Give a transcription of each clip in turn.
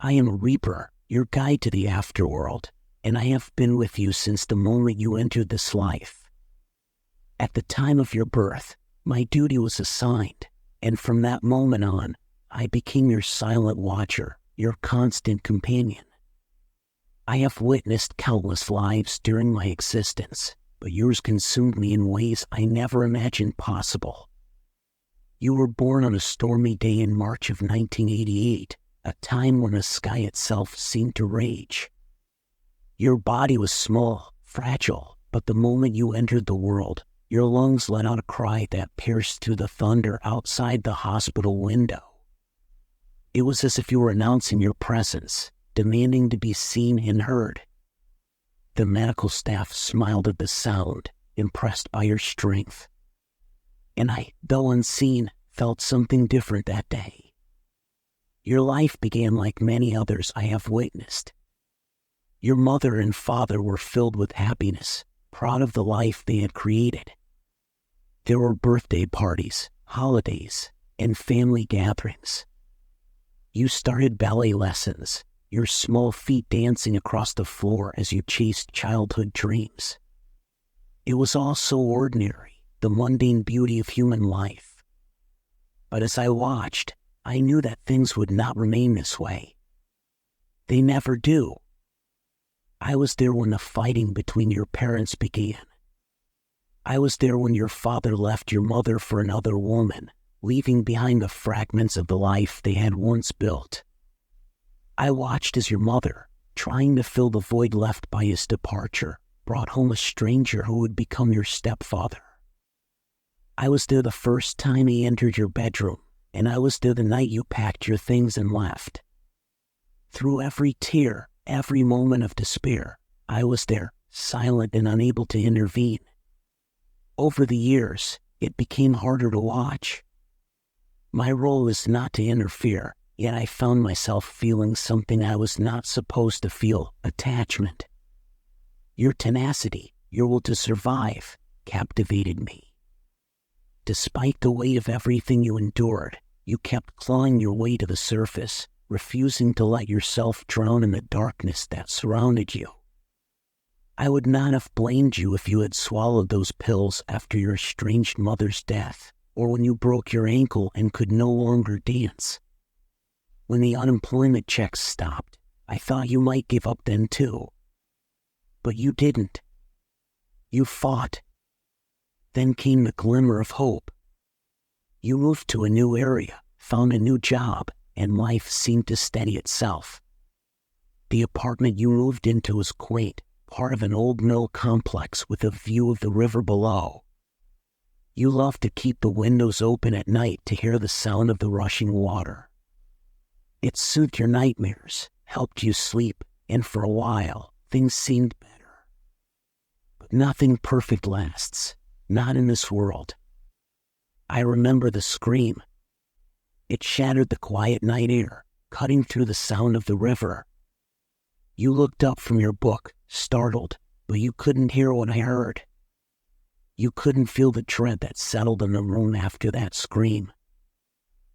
I am a Reaper, your guide to the afterworld, and I have been with you since the moment you entered this life. At the time of your birth, my duty was assigned, and from that moment on, I became your silent watcher, your constant companion. I have witnessed countless lives during my existence, but yours consumed me in ways I never imagined possible. You were born on a stormy day in March of 1988, a time when the sky itself seemed to rage. Your body was small, fragile, but the moment you entered the world, your lungs let out a cry that pierced through the thunder outside the hospital window. It was as if you were announcing your presence, demanding to be seen and heard. The medical staff smiled at the sound, impressed by your strength. And I, though unseen, felt something different that day. Your life began like many others I have witnessed. Your mother and father were filled with happiness, proud of the life they had created. There were birthday parties, holidays, and family gatherings. You started ballet lessons, your small feet dancing across the floor as you chased childhood dreams. It was all so ordinary, the mundane beauty of human life. But as I watched, I knew that things would not remain this way. They never do. I was there when the fighting between your parents began. I was there when your father left your mother for another woman, leaving behind the fragments of the life they had once built. I watched as your mother, trying to fill the void left by his departure, brought home a stranger who would become your stepfather. I was there the first time he entered your bedroom, and I was there the night you packed your things and left. Through every tear, every moment of despair, I was there, silent and unable to intervene. Over the years, it became harder to watch. My role is not to interfere, yet I found myself feeling something I was not supposed to feel: attachment. Your tenacity, your will to survive, captivated me. Despite the weight of everything you endured, you kept clawing your way to the surface, refusing to let yourself drown in the darkness that surrounded you. I would not have blamed you if you had swallowed those pills after your estranged mother's death, or when you broke your ankle and could no longer dance. When the unemployment checks stopped, I thought you might give up then too. But you didn't. You fought. Then came the glimmer of hope. You moved to a new area, found a new job, and life seemed to steady itself. The apartment you moved into was quaint, part of an old mill complex with a view of the river below. You loved to keep the windows open at night to hear the sound of the rushing water. It soothed your nightmares, helped you sleep, and for a while, things seemed better. But nothing perfect lasts, not in this world. I remember the scream. It shattered the quiet night air, cutting through the sound of the river. You looked up from your book, startled, but you couldn't hear what I heard. You couldn't feel the dread that settled in the room after that scream.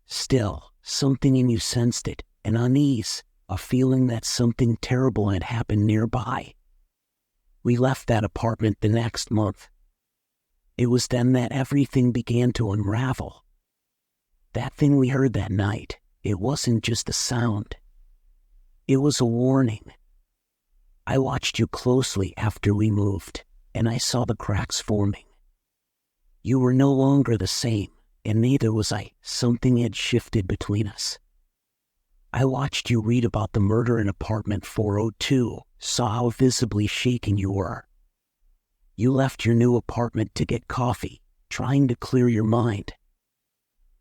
Still, something in you sensed it, an unease, a feeling that something terrible had happened nearby. We left that apartment the next month. It was then that everything began to unravel. That thing we heard that night, it wasn't just a sound. It was a warning. I watched you closely after we moved, and I saw the cracks forming. You were no longer the same, and neither was I. Something had shifted between us. I watched you read about the murder in apartment 402, saw how visibly shaken you were. You left your new apartment to get coffee, trying to clear your mind.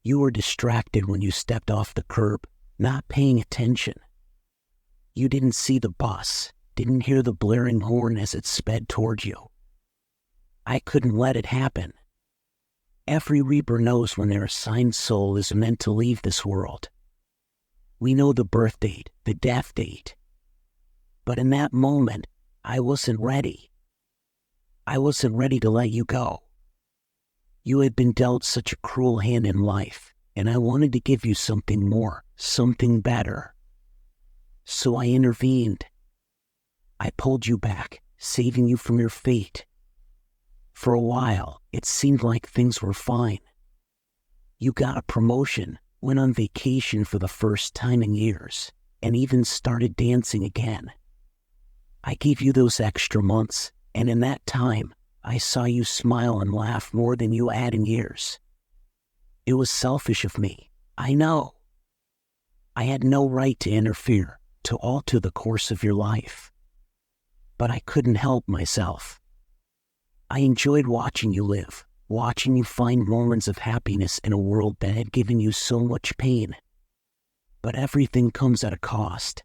You were distracted when you stepped off the curb, not paying attention. You didn't see the bus, didn't hear the blaring horn as it sped toward you. I couldn't let it happen. Every Reaper knows when their assigned soul is meant to leave this world. We know the birth date, the death date. But in that moment, I wasn't ready. I wasn't ready to let you go. You had been dealt such a cruel hand in life, and I wanted to give you something more, something better. So I intervened. I pulled you back, saving you from your fate. For a while, it seemed like things were fine. You got a promotion, went on vacation for the first time in years, and even started dancing again. I gave you those extra months, and in that time, I saw you smile and laugh more than you had in years. It was selfish of me, I know. I had no right to interfere, to alter the course of your life. But I couldn't help myself. I enjoyed watching you live, watching you find moments of happiness in a world that had given you so much pain. But everything comes at a cost.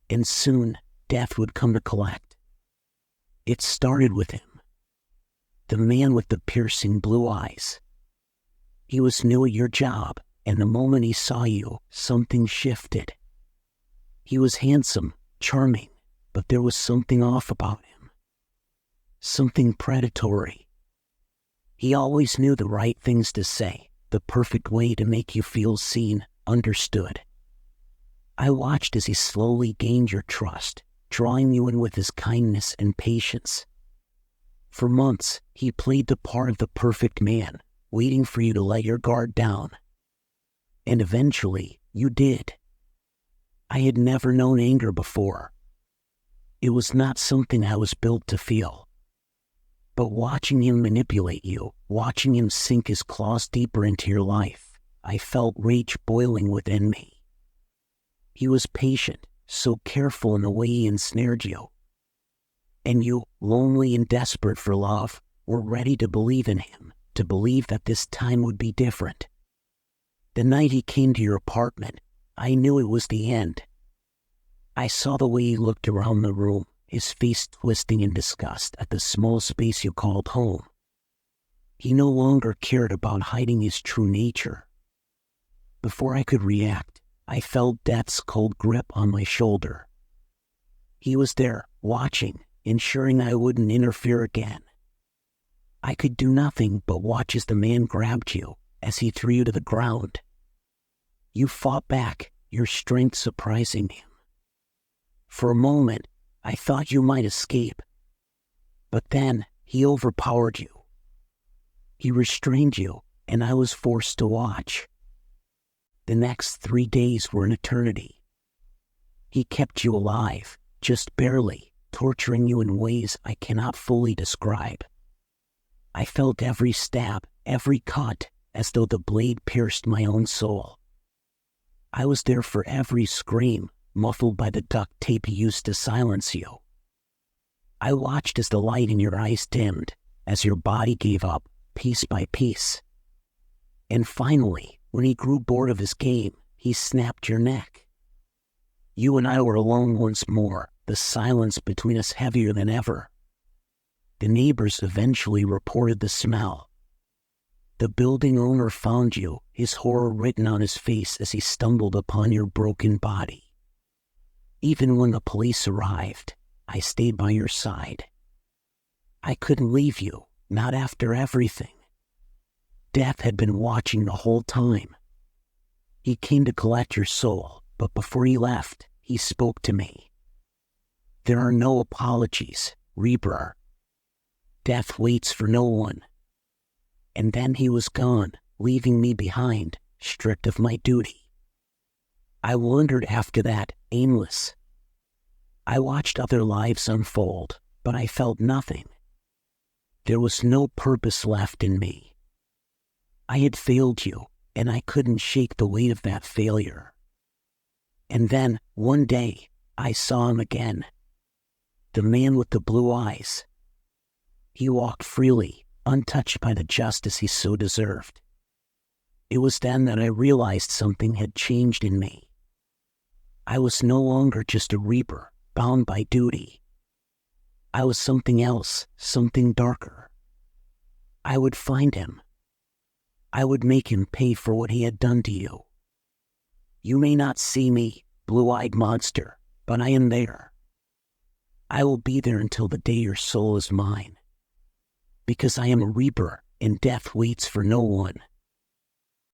And soon, death would come to collect. It started with him. The man with the piercing blue eyes. He was new at your job, and the moment he saw you, something shifted. He was handsome, charming, but there was something off about him. Something predatory. He always knew the right things to say, the perfect way to make you feel seen, understood. I watched as he slowly gained your trust, drawing you in with his kindness and patience. For months, he played the part of the perfect man, waiting for you to let your guard down. And eventually, you did. I had never known anger before. It was not something I was built to feel. But watching him manipulate you, watching him sink his claws deeper into your life, I felt rage boiling within me. He was patient, so careful in the way he ensnared you. And you, lonely and desperate for love, were ready to believe in him, to believe that this time would be different. The night he came to your apartment, I knew it was the end. I saw the way he looked around the room, his face twisting in disgust at the small space you called home. He no longer cared about hiding his true nature. Before I could react, I felt death's cold grip on my shoulder. He was there, watching, ensuring I wouldn't interfere again. I could do nothing but watch as the man grabbed you, as he threw you to the ground. You fought back, your strength surprising him. For a moment, I thought you might escape. But then, he overpowered you. He restrained you, and I was forced to watch. The next 3 days were an eternity. He kept you alive, just barely, torturing you in ways I cannot fully describe. I felt every stab, every cut, as though the blade pierced my own soul. I was there for every scream, muffled by the duct tape he used to silence you. I watched as the light in your eyes dimmed, as your body gave up, piece by piece. And finally, when he grew bored of his game, he snapped your neck. You and I were alone once more, the silence between us heavier than ever. The neighbors eventually reported the smell. The building owner found you, his horror written on his face as he stumbled upon your broken body. Even when the police arrived, I stayed by your side. I couldn't leave you, not after everything. Death had been watching the whole time. He came to collect your soul, but before he left, he spoke to me. There are no apologies, Reaper. Death waits for no one. And then he was gone, leaving me behind, stripped of my duty. I wandered after that, aimless. I watched other lives unfold, but I felt nothing. There was no purpose left in me. I had failed you, and I couldn't shake the weight of that failure. And then, one day, I saw him again. The man with the blue eyes. He walked freely, untouched by the justice he so deserved. It was then that I realized something had changed in me. I was no longer just a reaper, bound by duty. I was something else, something darker. I would find him. I would make him pay for what he had done to you. You may not see me, blue-eyed monster, but I am there. I will be there until the day your soul is mine. Because I am a reaper, and death waits for no one.